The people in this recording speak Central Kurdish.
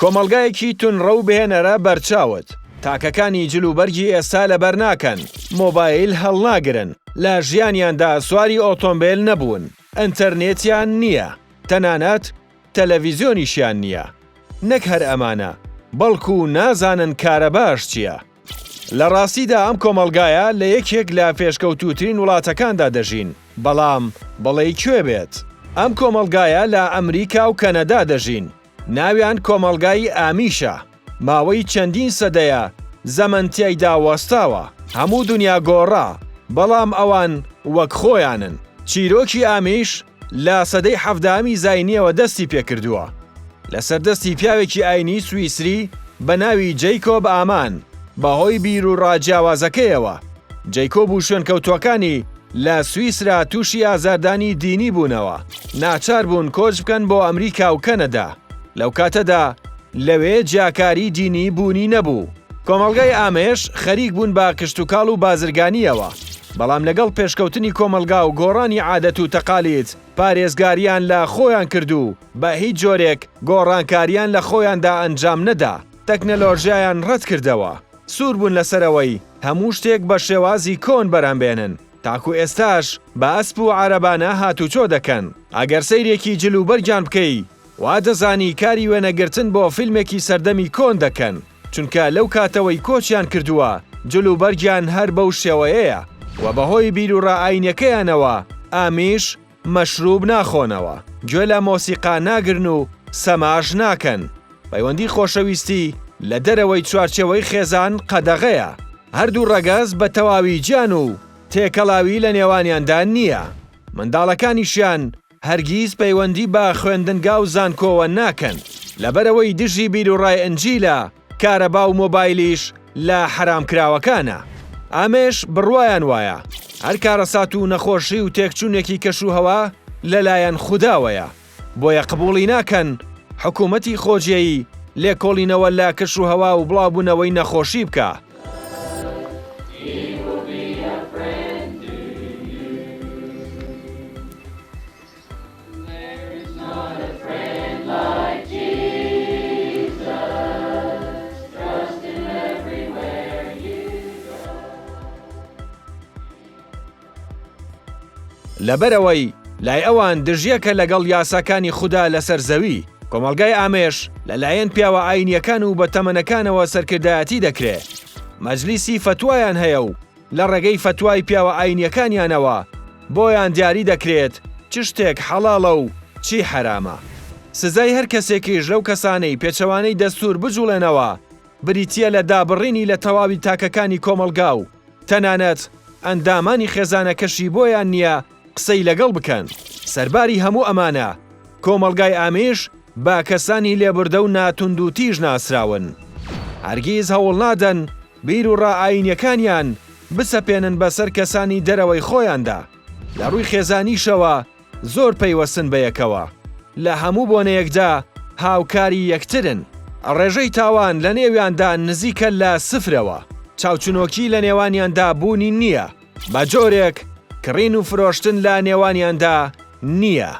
کۆمەڵگایەکی تونڕە و بهێنەرە بەرچاوت. تاکەکانی جلوبەرگی ئێستا لەبەر ناکەن، مۆبایل هەڵناگرن، لە ژیانیاندا سواری ئۆتۆمبیل نەبوون، ئینتەرنێتیان نییە، تەنانەت تەلەڤیزیۆنیشیان نییە. نەک هەر ئەمانە، بەڵکو نازانن کارە باش چییە. لە ڕاستیدا ئەم کۆمەڵگایە لە یەکێک لە پێشکەوتوترین وڵاتەکاندا دەژین، بەڵام بەڵێی کوێ بێت؟ ئەم کۆمەڵگایە لە ئەمریکا و کەنەدا دەژین. ناویان کۆمەڵگای ئامیشە. ماوەی چەندین سەدەیە زەمن تێیدا وەستاوە، هەموو دنیا گۆڕا، بەڵام ئەوان وەک خۆیانن. چیرۆکی ئامیش لە سەدەی حەڤدامی زاینیەوە دەستی پێکردووە لەسەر دەستی پیاوێکی ئاینی سویسری بە ناوی جەیکۆب ئامان بەهۆی بیر و ڕاجیاوازەکەیەوە. جەیکۆب و شوێنکەوتوەکانی لە سویسرا تووشی ئازاردانی دینی بوونەوە. ناچار بوون کۆچ بکەن بۆ ئەمریکا و کەنەدا. لەو کاتەدا لەوێ جیاکاری دینی بوونی نەبوو. کۆمەڵگای ئامێش خەریک بوون بە کشتوکاڵ و بازرگانیەوە. بەڵام لەگەڵ پێشکەوتنی کۆمەلگا و گۆڕانی عادەت و تەقالیت پارێزگاریان لە خۆیان کردو بە هیچ جۆرێک گۆڕانکاریان لە خۆیاندا ئەنجام نەدا. تەکنەلۆژیایان ڕەت کردەوە. سوور بوون لەسەرەوەی هەموو شتێک بە شێوازی کۆن بەرامبێنن. تاکو ئێستاش بە ئەسپ و عەرەبانە هاتوچۆ دەکەن. ئەگەر سەیرێکی جلوبەرجان بکەی وا دەزانی کاری وێنەگرتن بۆ فیلمێکی سەردەمی کۆن دەکەن، چونکە لەو کاتەوەی کۆچیان کردووە جلوبەرجیان هەر بەو شێوەیەیە و بەهۆی بیر و ڕائینەکەیانەوە ئامیش مەشروب ناخۆنەوە، گوێ لە مۆسیقا ناگرن و سەماژ ناکەن. پەیوەندی خۆشەویستی لە دەرەوەی چوارچێوەی خێزان قەدەغەیە. هەردوو ڕەگەز بە تەواوی گیان و تێکەڵاوی لە نێوانیاندا نییە. منداڵەکانیشیان هەرگیز پەیوەندی بە خوێندنگا و زانکۆوە ناکەن، لەبەرەوەی دژی بیر و ڕای ئەنجیلە کارەبا و مۆبایلیش لە حرامکراوەکانە. ئامێش بڕوایان وایە هەر کارەسات و نەخۆشی و تێکچوونێکی کەشوهەوا لەلایەن خوداوەیە، بۆیە قبوڵی ناکەن حکوومەتی خۆجیایی لێکۆڵینەوە لە کەشوهەوا و بڵاوبوونەوەی نەخۆشی بکە. لەبەرەوەی لای ئەوان دژیەکە لەگەڵ یاساکانی خوددا لەسەر زەوی، کۆمەڵگای ئامێش لەلایەن پیاوە ئاینیەکان و بەتەمەنەکانەوە سەرکردایەتی دەکرێت. مەجلیسی فتوایان هەیە و لە ڕێگەی فتوای پیاوە ئاینیەکانیانەوە بۆیان دیاری دەکرێت چ شتێک حەڵاڵە و چی حەرامە. سزای هەر کەسێکیش لەو کەسانەی پێچەوانەی دەستور بجوڵێنەوە بریتیە لە دابڕینی لە تەواوی تاکەکانی کۆمەلگا و تەنانەت ئەندامانی خێزانەکەشی بۆیان نییە قسەی لەگەڵ بکەن. سەرباری هەموو ئەمانە کۆمەلگای ئامیش با کەسانی لێبوردە و ناتوند و تیژ ناسراون. هەرگیز هەوڵ نادەن بیر و ڕائینیەکانیان بسەپێنن بەسەر کەسانی دەرەوەی خۆیاندا. لە ڕووی خێزانیشەوە زۆر پەیوەستن بە یەکەوە، لە هەموو بۆنەیەکدا هاوکاری یەکترن. ڕێژەی تاوان لە نێویاندا نزیکە لە سفرەوە. چاوچنۆکی لە نێوانیاندا بوونی نییە، بە جۆرێک کڕین و فرۆشتن لە نێوانیاندا نییە.